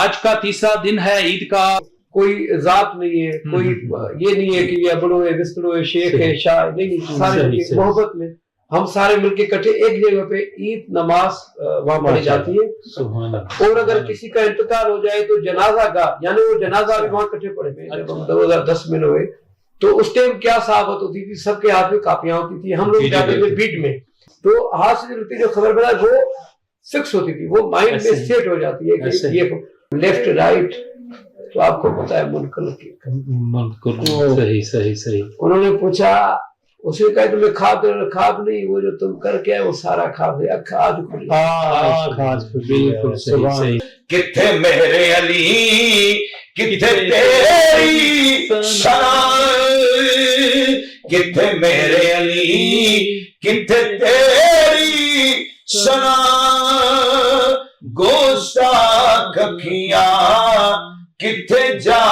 आज का तीसरा दिन है ईद का। कोई जात नहीं है, कोई ये नहीं है कि ये बड़ो है, बिस्तड़ो है, शेख है, शाह, नहीं, सारे मोहब्बत में हम सारे मिलके इकट्ठे एक जगह पे ईद नमाज वहाँ पढ़ी जाती है। और अगर किसी का इंतकाल हो जाए तो जनाजा का, यानी वो जनाजा भी वहाँ इकट्ठे पढ़े थे। जब हम 2010 में हुए तो उस टाइम क्या साहबत होती थी, सबके हाथ में कापियां होती थी, हम लोग जाते थे बीट में, तो हाथ से होती जो खबर पड़ा वो फिक्स होती थी, वो माइंड में सेट हो जाती है कि ये लेफ्ट राइट। तो आपको पता है मुनकर की सही सही सही। उन्होंने पूछा, उसने कहा तुम्हें खाब नहीं, वो जो तुम करके आए वो सारा खाब है, खाज बिल्कुल सही। किथे मेरे अली किथे तेरी शान, किथे मेरे अली किथे तेरी शान, गोश्त अखियां किथे जा